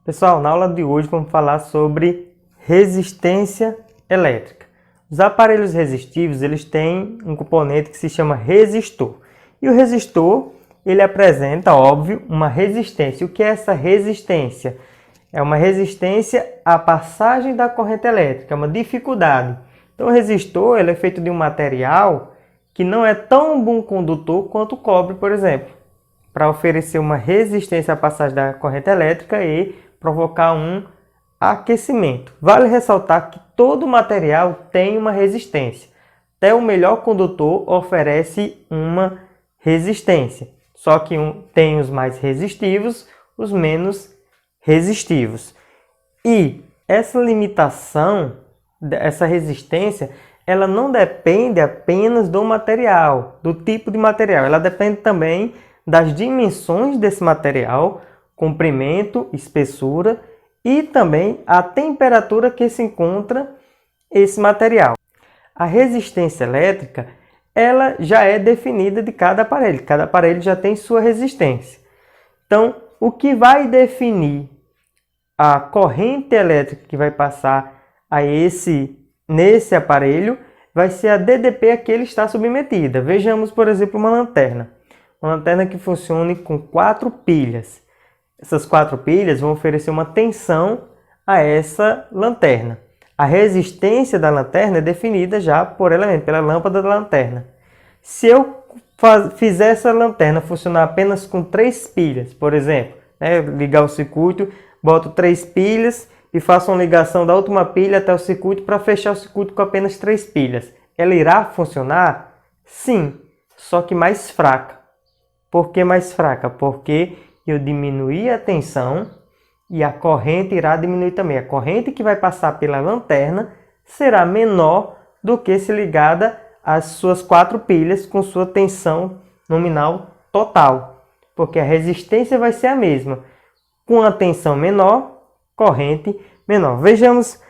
Pessoal, na aula de hoje vamos falar sobre resistência elétrica. Os aparelhos resistivos, eles têm um componente que se chama resistor. E o resistor, ele apresenta, óbvio, uma resistência. O que é essa resistência? É uma resistência à passagem da corrente elétrica, é uma dificuldade. Então o resistor, ele é feito de um material que não é tão bom condutor quanto o cobre, por exemplo, para oferecer uma resistência à passagem da corrente elétrica e provocar um aquecimento. Vale ressaltar que todo material tem uma resistência. Até o melhor condutor oferece uma resistência. Só que tem os mais resistivos, os menos resistivos. E essa limitação, essa resistência, ela não depende apenas do material, do tipo de material. Ela depende também das dimensões desse material, comprimento, espessura e também a temperatura que se encontra esse material. A resistência elétrica, ela já é definida de cada aparelho já tem sua resistência. Então, o que vai definir a corrente elétrica que vai passar nesse aparelho vai ser a DDP a que ele está submetida. Vejamos, por exemplo, uma lanterna. Uma lanterna que funcione com 4 pilhas. Essas 4 pilhas vão oferecer uma tensão a essa lanterna. A resistência da lanterna é definida já por elemento, pela lâmpada da lanterna. Se eu fizer essa lanterna funcionar apenas com 3 pilhas, por exemplo, ligar o circuito, boto 3 pilhas e faço uma ligação da última pilha até o circuito para fechar o circuito com apenas 3 pilhas. Ela irá funcionar? Sim, só que mais fraca. Por que mais fraca? Porque eu diminuí a tensão e a corrente irá diminuir também. A corrente que vai passar pela lanterna será menor do que se ligada às suas 4 pilhas com sua tensão nominal total. Porque a resistência vai ser a mesma. Com a tensão menor, corrente menor. Vejamos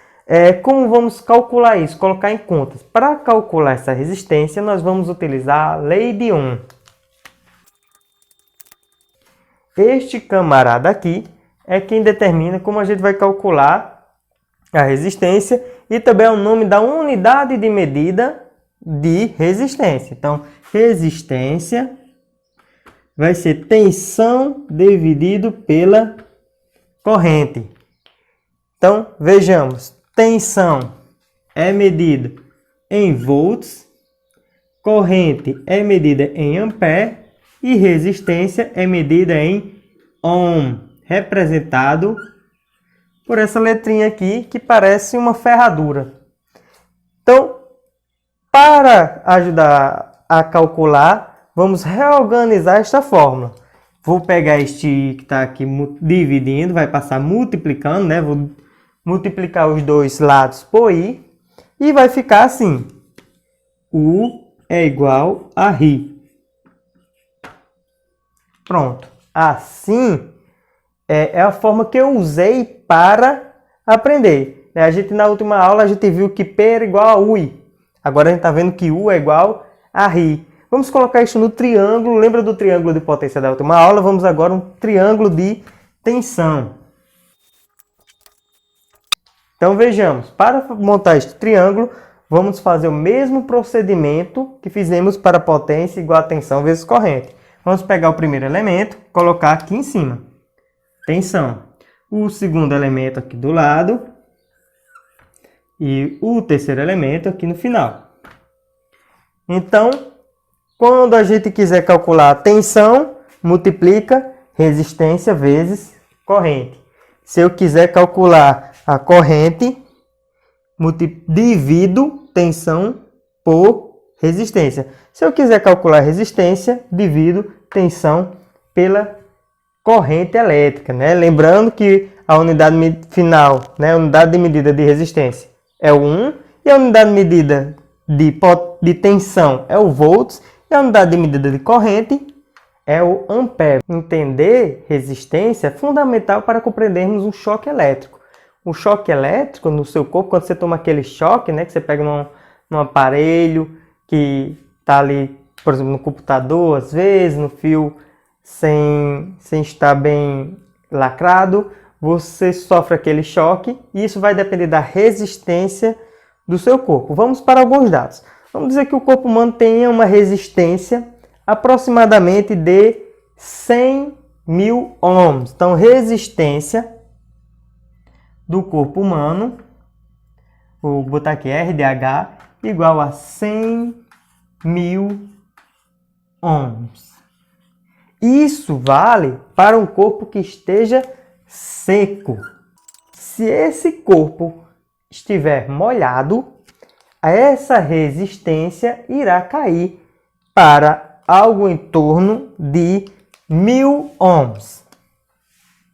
como vamos calcular isso, colocar em contas. Para calcular essa resistência, nós vamos utilizar a lei de Ohm. Este camarada aqui é quem determina como a gente vai calcular a resistência e também é o nome da unidade de medida de resistência. Então, resistência vai ser tensão dividido pela corrente. Então, vejamos, tensão é medida em volts, corrente é medida em ampere, e resistência é medida em ohm, representado por essa letrinha aqui que parece uma ferradura. Então, para ajudar a calcular, vamos reorganizar esta fórmula. Vou pegar este que está aqui dividindo, vai passar multiplicando, Vou multiplicar os dois lados por I e vai ficar assim. U é igual a RI. Pronto. Assim é a forma que eu usei para aprender. Na última aula a gente viu que P era igual a UI. Agora a gente está vendo que U é igual a RI. Vamos colocar isso no triângulo. Lembra do triângulo de potência da última aula? Vamos agora um triângulo de tensão. Então vejamos. Para montar este triângulo, vamos fazer o mesmo procedimento que fizemos para potência igual a tensão vezes corrente. Vamos pegar o primeiro elemento, colocar aqui em cima, tensão. O segundo elemento aqui do lado e o terceiro elemento aqui no final. Então, quando a gente quiser calcular a tensão, multiplica resistência vezes corrente. Se eu quiser calcular a corrente, divido tensão por resistência. Se eu quiser calcular a resistência, divido tensão pela corrente elétrica. Lembrando que a unidade final, a unidade de medida de resistência é o Ohm, e a unidade de medida de tensão é o volts, e a unidade de medida de corrente é o ampere. Entender resistência é fundamental para compreendermos um choque elétrico. O choque elétrico no seu corpo, quando você toma aquele choque, que você pega num aparelho que está ali, por exemplo, no computador, às vezes, no fio sem estar bem lacrado, você sofre aquele choque e isso vai depender da resistência do seu corpo. Vamos para alguns dados. Vamos dizer que o corpo humano tenha uma resistência aproximadamente de 100.000 ohms. Então, resistência do corpo humano, vou botar aqui RDH, igual a 100.000 ohms. Isso vale para um corpo que esteja seco. Se esse corpo estiver molhado, essa resistência irá cair para algo em torno de 1.000 ohms.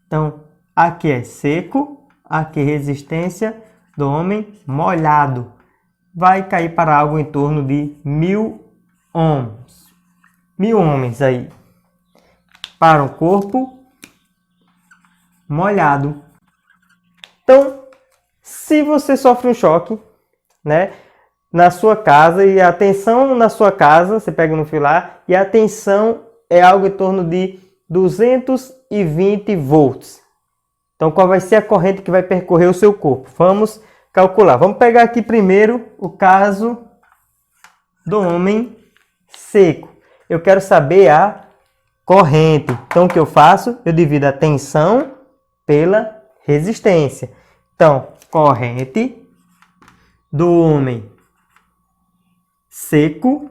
Então, aqui é seco, aqui resistência do homem molhado. Vai cair para algo em torno de 1.000 ohms. 1.000 ohms aí. Para um corpo molhado. Então, se você sofre um choque, né, na sua casa e a tensão na sua casa, você pega no fio lá, e a tensão é algo em torno de 220 volts. Então, qual vai ser a corrente que vai percorrer o seu corpo? Vamos calcular. Vamos pegar aqui primeiro o caso do homem seco. Eu quero saber a corrente. Então, o que eu faço? Eu divido a tensão pela resistência. Então, corrente do homem seco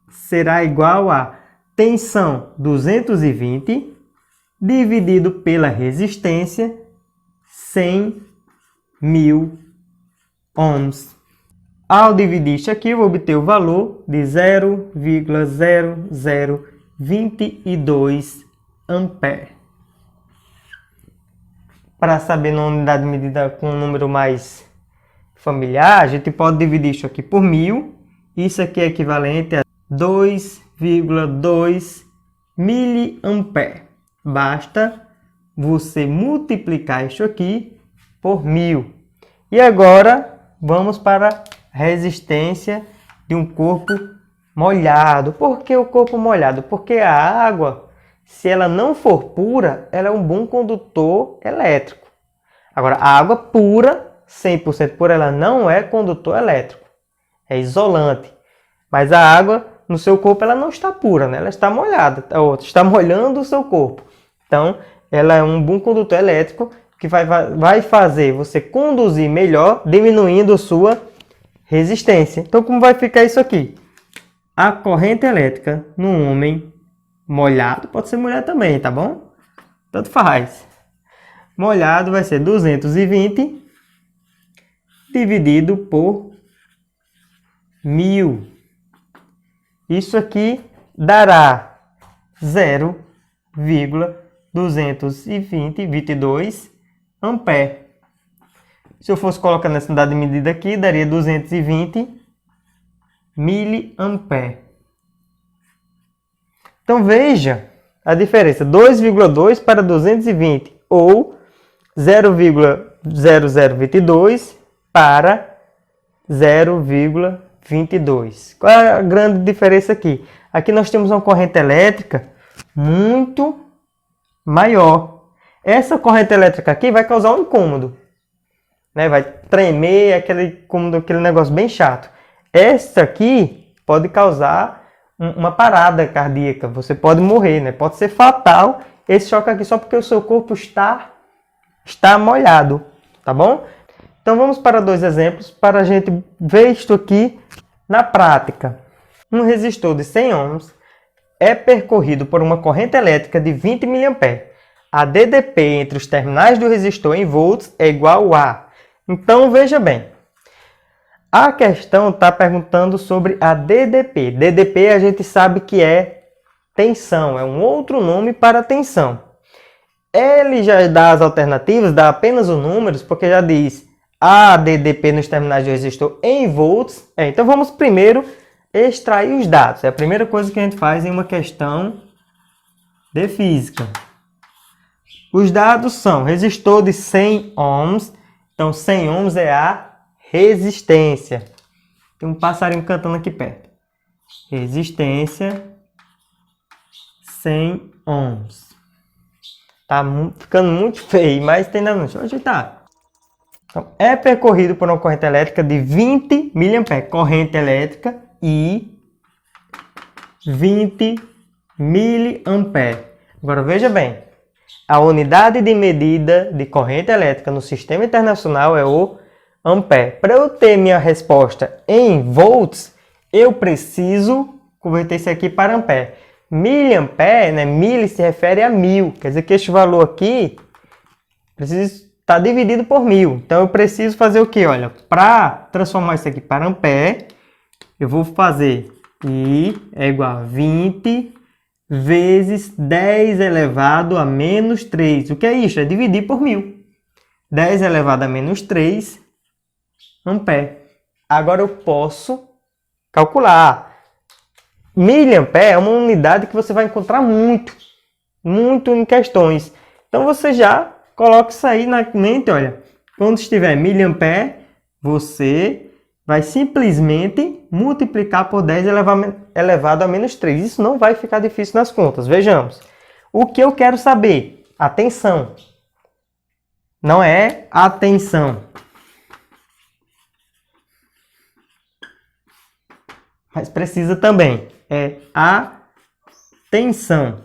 será igual a tensão 220 dividido pela resistência 100.000 ohms. Ao dividir isso aqui, eu vou obter o valor de 0,0022 ampere. Para saber na unidade de medida com um número mais familiar, a gente pode dividir isso aqui por 1000. Isso aqui é equivalente a 2,2 miliampere. Basta você multiplicar isso aqui por 1000. E agora vamos para a resistência de um corpo molhado. Por que o corpo molhado? Porque a água, se ela não for pura, ela é um bom condutor elétrico. Agora, a água pura, 100% pura, ela não é condutor elétrico. É isolante. Mas a água no seu corpo ela não está pura, né? Ela está molhada, ou está molhando o seu corpo. Então, ela é um bom condutor elétrico que vai fazer você conduzir melhor, diminuindo sua resistência. Então, como vai ficar isso aqui? A corrente elétrica no homem molhado, pode ser mulher também, tá bom? Tanto faz. Molhado vai ser 220 dividido por 1000. Isso aqui dará 0,222 ampere. Se eu fosse colocar nessa unidade de medida aqui, daria 220 miliampere. Então veja a diferença, 2,2 para 220 ou 0,0022 para 0,22. Qual é a grande diferença aqui? Aqui nós temos uma corrente elétrica muito maior. Essa corrente elétrica aqui vai causar um incômodo, né? Vai tremer, aquele incômodo, aquele negócio bem chato. Essa aqui pode causar uma parada cardíaca. Você pode morrer, né? Pode ser fatal esse choque aqui só porque o seu corpo está molhado, tá bom? Então vamos para dois exemplos para a gente ver isto aqui na prática. Um resistor de 100 ohms é percorrido por uma corrente elétrica de 20 mA. A DDP entre os terminais do resistor em volts é igual a... Então veja bem, a questão está perguntando sobre a DDP. DDP a gente sabe que é tensão, é um outro nome para tensão. Ele já dá as alternativas, dá apenas os números, porque já diz a DDP nos terminais do resistor em volts. Então vamos primeiro extrair os dados. É a primeira coisa que a gente faz em uma questão de física. Os dados são resistor de 100 ohms. Então 100 ohms é a resistência. Tem um passarinho cantando aqui perto. Resistência 100 ohms. Tá ficando muito feio, mas tem não. Deixa eu ajeitar. Então, é percorrido por uma corrente elétrica de 20 mA. Corrente elétrica e 20 mA. Agora veja bem. A unidade de medida de corrente elétrica no sistema internacional é o ampere. Para eu ter minha resposta em volts, eu preciso converter isso aqui para ampere. Miliampere, né? Mili se refere a 1000. Quer dizer que este valor aqui precisa estar dividido por 1000. Então eu preciso fazer o que? Olha, para transformar isso aqui para ampere, eu vou fazer I é igual a 20 vezes 10 elevado a menos 3. O que é isso? É dividir por 1000. 10 elevado a menos 3 ampere. Agora eu posso calcular. Miliampere é uma unidade que você vai encontrar muito em questões. Então você já coloca isso aí na mente, olha. Quando estiver miliampere, você vai simplesmente multiplicar por 10 elevado a menos 3. Isso não vai ficar difícil nas contas. Vejamos. O que eu quero saber? A tensão. Não é a tensão. Mas precisa também. É a tensão.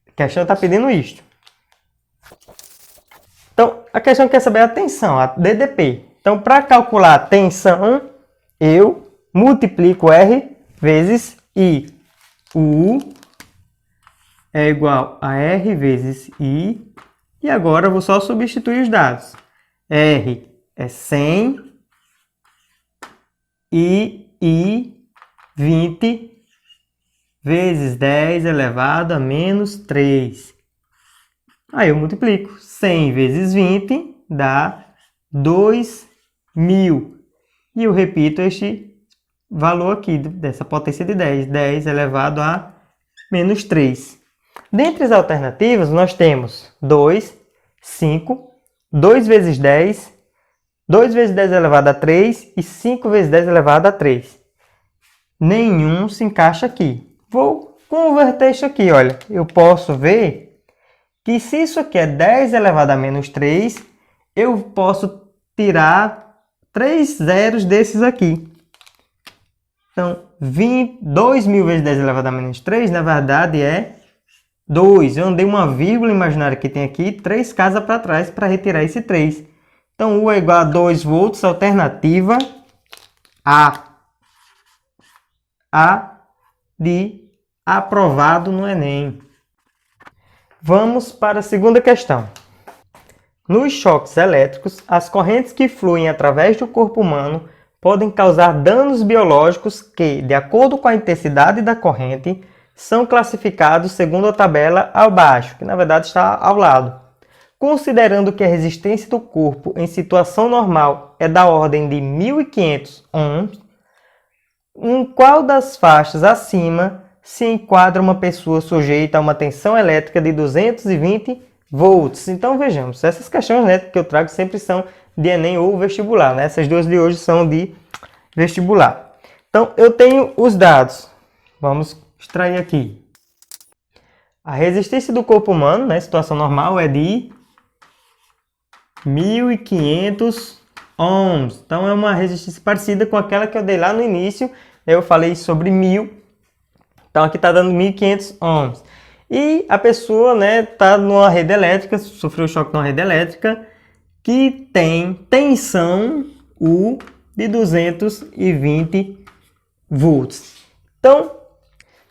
A questão está pedindo isto. Então, a questão quer saber a tensão, a DDP. Então, para calcular a tensão, eu multiplico R vezes I. U é igual a R vezes I. E agora eu vou só substituir os dados. R é 100 e I 20 vezes 10 elevado a menos 3. Aí eu multiplico. 100 vezes 20 dá 2000. E eu repito este valor aqui, dessa potência de 10. 10 elevado a menos 3. Dentre as alternativas, nós temos 2, 5, 2 vezes 10, 2 vezes 10 elevado a 3 e 5 vezes 10 elevado a 3. Nenhum se encaixa aqui. Vou converter isso aqui, olha. Eu posso ver que se isso aqui é 10 elevado a menos 3, eu posso tirar 3 zeros desses aqui. Então, 2000 vezes 10 elevado a menos 3, na verdade, é 2. Eu andei uma vírgula imaginária que tem aqui, 3 casas para trás para retirar esse 3. Então, U é igual a 2 volts, alternativa A. A de aprovado no Enem. Vamos para a segunda questão. Nos choques elétricos, as correntes que fluem através do corpo humano podem causar danos biológicos que, de acordo com a intensidade da corrente, são classificados segundo a tabela abaixo, que na verdade está ao lado. Considerando que a resistência do corpo em situação normal é da ordem de 1500 ohms, em qual das faixas acima se enquadra uma pessoa sujeita a uma tensão elétrica de 220 volts? Então vejamos, essas questões, né, que eu trago sempre são de Enem ou vestibular, né? Essas duas de hoje são de vestibular. Então eu tenho os dados, vamos extrair aqui. A resistência do corpo humano, né, situação normal, é de 1500 ohms. Então é uma resistência parecida com aquela que eu dei lá no início. Eu falei sobre 1000. Então aqui está dando 1500 ohms. E a pessoa, né, está numa rede elétrica, sofreu choque numa rede elétrica, que tem tensão U de 220 volts. Então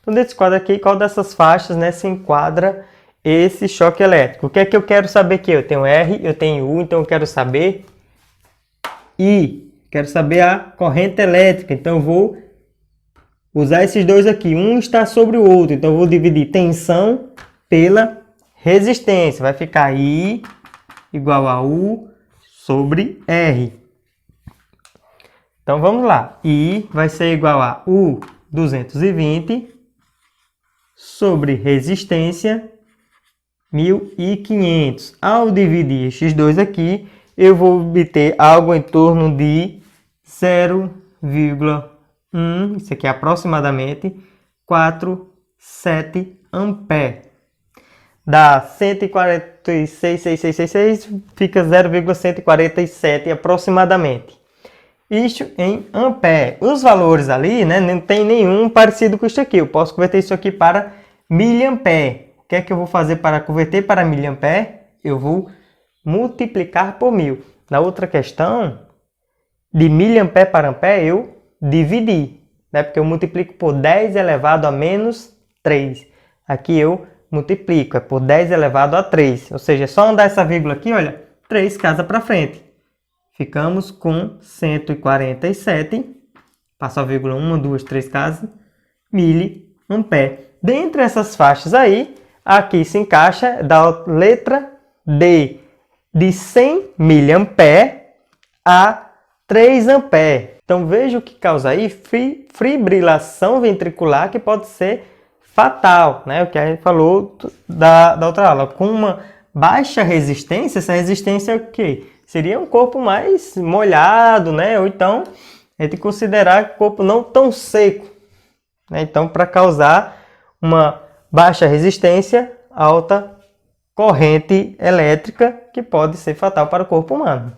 desse quadro aqui, qual dessas faixas, né, se enquadra esse choque elétrico? O que é que eu quero saber aqui? Eu tenho R, eu tenho U, então eu quero saber I. Quero saber a corrente elétrica, então eu vou usar esses dois aqui. Um está sobre o outro, então eu vou dividir tensão pela resistência. Vai ficar I igual a U sobre R. Então vamos lá. I vai ser igual a U 220 sobre resistência 1500. Ao dividir estes dois aqui, eu vou obter algo em torno de 0,1, isso aqui é aproximadamente 47 ampere. dá 146,6666, fica 0,147 aproximadamente. Isso em ampere. Os valores ali, né, não tem nenhum parecido com isso aqui. Eu posso converter isso aqui para miliampere. O que é que eu vou fazer para converter para miliampere? Eu vou multiplicar por 1000. Na outra questão, de miliampere para ampere, eu dividi, né? Porque eu multiplico por 10 elevado a menos 3. Aqui eu multiplico, é por 10 elevado a 3. Ou seja, é só andar essa vírgula aqui, olha, 3 casas para frente. Ficamos com 147, passa a vírgula 1, 2, 3 casas, miliampere. Dentre essas faixas aí, aqui se encaixa da letra D, de 100 miliampere a 3 ampere. Então veja o que causa aí fibrilação ventricular, que pode ser fatal, né? O que a gente falou da outra aula. Com uma baixa resistência, essa resistência é o quê? Seria um corpo mais molhado, né? Ou então a gente considerar o corpo não tão seco, né? Então, para causar uma baixa resistência, alta corrente elétrica, que pode ser fatal para o corpo humano.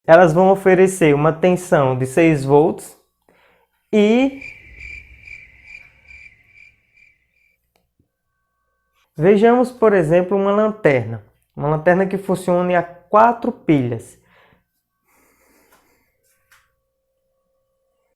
Elas vão oferecer uma tensão de 6 volts e vejamos, por exemplo, uma lanterna que funcione a 4 pilhas.